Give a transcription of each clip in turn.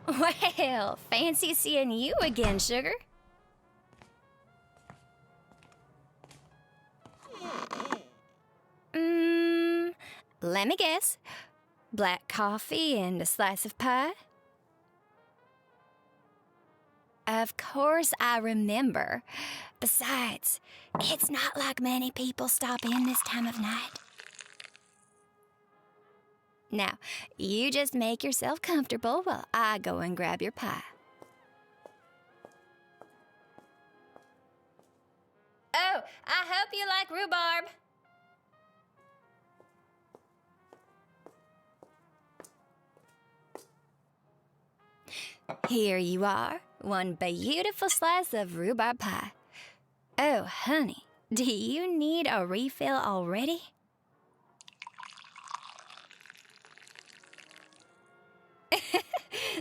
Well, fancy seeing you again, sugar. Let me guess. Black coffee and a slice of pie? Of course I remember. Besides, it's not like many people stop in this time of night. Now, you just make yourself comfortable while I go and grab your pie. Oh, I hope you like rhubarb. Here you are, one beautiful slice of rhubarb pie. Oh, honey, do you need a refill already?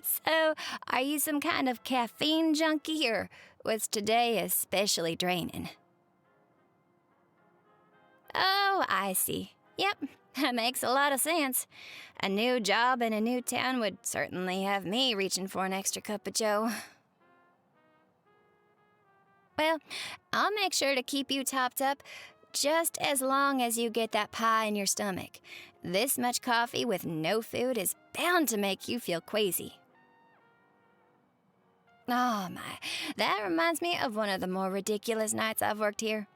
So, are you some kind of caffeine junkie, or was today especially draining? Oh, I see. Yep, that makes a lot of sense. A new job in a new town would certainly have me reaching for an extra cup of joe. Well, I'll make sure to keep you topped up just as long as you get that pie in your stomach. This much coffee with no food is bound to make you feel queasy. Oh my, that reminds me of one of the more ridiculous nights I've worked here.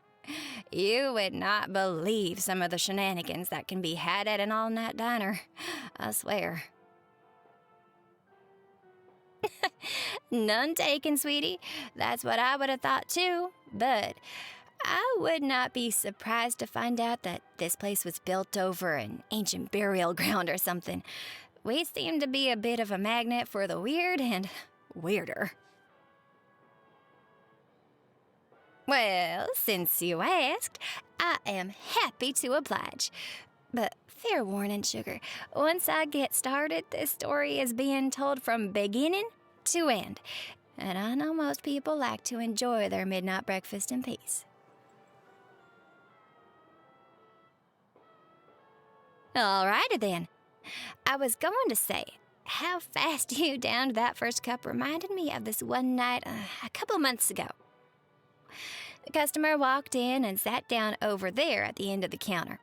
You would not believe some of the shenanigans that can be had at an all-night diner, I swear. None taken, sweetie. That's what I would have thought too, but I would not be surprised to find out that this place was built over an ancient burial ground or something. We seem to be a bit of a magnet for the weird and weirder. Well, since you asked, I am happy to oblige. But fair warning, sugar, once I get started, this story is being told from beginning to end. And I know most people like to enjoy their midnight breakfast in peace. Alrighty then. I was going to say, how fast you downed that first cup reminded me of this one night a couple months ago. The customer walked in and sat down over there at the end of the counter.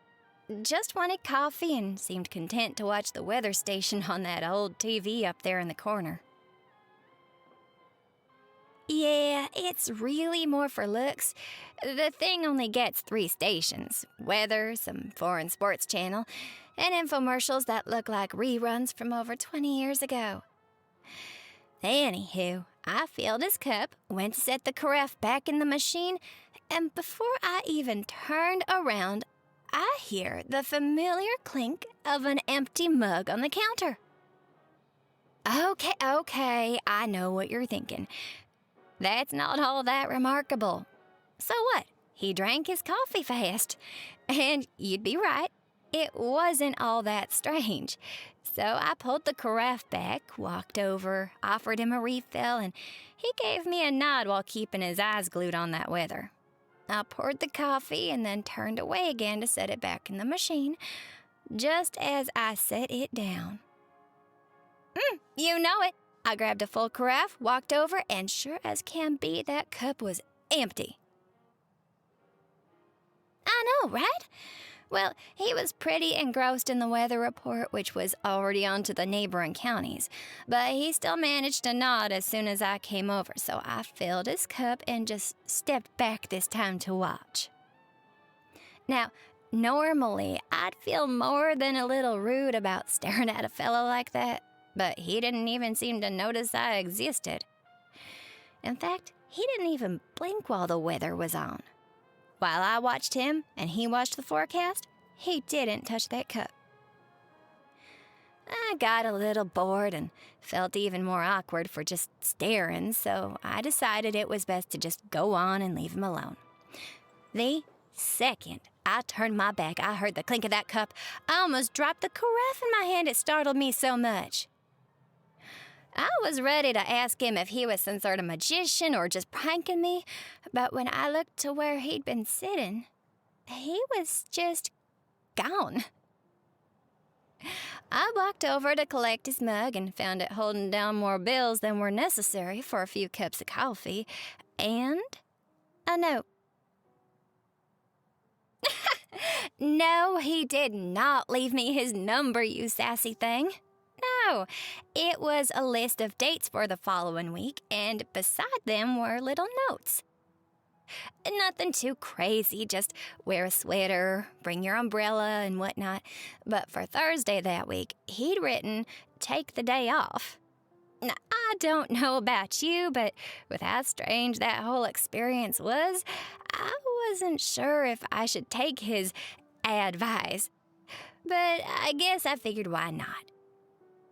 Just wanted coffee and seemed content to watch the weather station on that old TV up there in the corner. Yeah, it's really more for looks. The thing only gets 3 stations: weather, some foreign sports channel, and infomercials that look like reruns from over 20 years ago. Anywho, I filled his cup, went to set the carafe back in the machine, and before I even turned around, I hear the familiar clink of an empty mug on the counter. Okay, I know what you're thinking. That's not all that remarkable. So what? He drank his coffee fast. And you'd be right, it wasn't all that strange. So I pulled the carafe back, walked over, offered him a refill, and he gave me a nod while keeping his eyes glued on that weather. I poured the coffee and then turned away again to set it back in the machine, just as I set it down. You know it. I grabbed a full carafe, walked over, and sure as can be, that cup was empty. I know, right? Well, he was pretty engrossed in the weather report, which was already on to the neighboring counties, but he still managed to nod as soon as I came over, so I filled his cup and just stepped back this time to watch. Now, normally, I'd feel more than a little rude about staring at a fellow like that, but he didn't even seem to notice I existed. In fact, he didn't even blink while the weather was on. While I watched him and he watched the forecast, he didn't touch that cup. I got a little bored and felt even more awkward for just staring, so I decided it was best to just go on and leave him alone. The second I turned my back, I heard the clink of that cup. I almost dropped the carafe in my hand. It startled me so much. I was ready to ask him if he was some sort of magician or just pranking me, but when I looked to where he'd been sitting, he was just gone. I walked over to collect his mug and found it holding down more bills than were necessary for a few cups of coffee, and a note. No, he did not leave me his number, you sassy thing. No, it was a list of dates for the following week, and beside them were little notes. Nothing too crazy, just wear a sweater, bring your umbrella, and whatnot. But for Thursday that week, he'd written, take the day off. Now, I don't know about you, but with how strange that whole experience was, I wasn't sure if I should take his advice. But I guess I figured why not.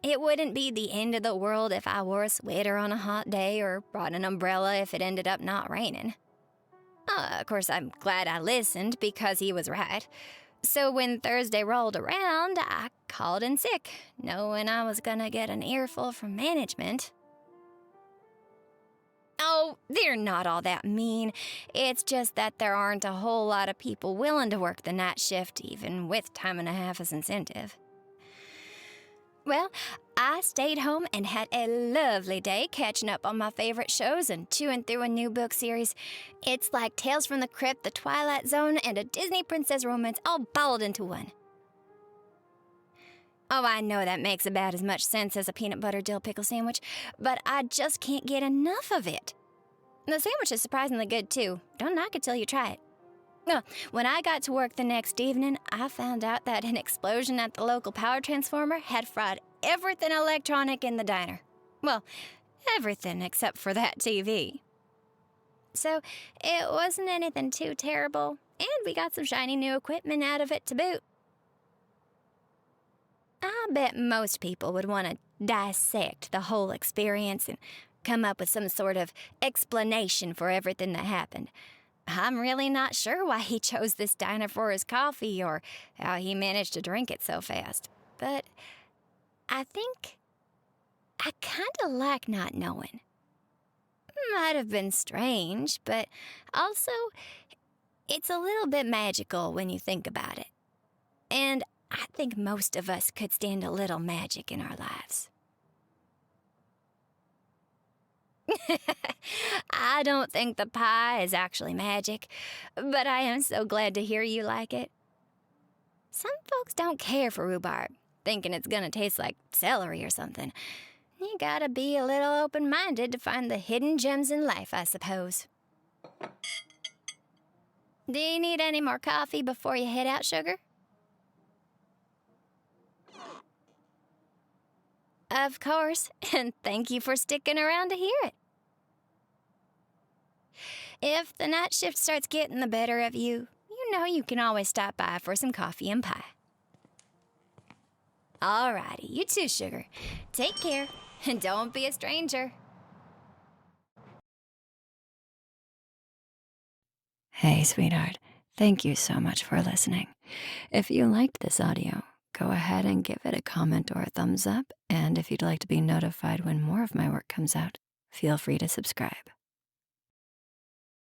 It wouldn't be the end of the world if I wore a sweater on a hot day or brought an umbrella if it ended up not raining. Of course, I'm glad I listened because he was right. So when Thursday rolled around, I called in sick, knowing I was gonna get an earful from management. Oh, they're not all that mean. It's just that there aren't a whole lot of people willing to work the night shift, even with time and a half as incentive. Well, I stayed home and had a lovely day catching up on my favorite shows and chewing through a new book series. It's like Tales from the Crypt, The Twilight Zone, and a Disney princess romance all balled into one. Oh, I know that makes about as much sense as a peanut butter dill pickle sandwich, but I just can't get enough of it. The sandwich is surprisingly good, too. Don't knock it till you try it. When I got to work the next evening, I found out that an explosion at the local power transformer had fried everything electronic in the diner. Well, everything except for that TV. So it wasn't anything too terrible, and we got some shiny new equipment out of it to boot. I bet most people would want to dissect the whole experience and come up with some sort of explanation for everything that happened. I'm really not sure why he chose this diner for his coffee or how he managed to drink it so fast. But I think I kind of like not knowing. Might have been strange, but also it's a little bit magical when you think about it. And I think most of us could stand a little magic in our lives. I don't think the pie is actually magic, but I am so glad to hear you like it. Some folks don't care for rhubarb, thinking it's gonna taste like celery or something. You gotta be a little open-minded to find the hidden gems in life, I suppose. Do you need any more coffee before you head out, sugar? Of course, and thank you for sticking around to hear it. If the night shift starts getting the better of you, you know you can always stop by for some coffee and pie. Alrighty, you too, sugar. Take care, and don't be a stranger. Hey, sweetheart. Thank you so much for listening. If you liked this audio, go ahead and give it a comment or a thumbs up, and if you'd like to be notified when more of my work comes out, feel free to subscribe.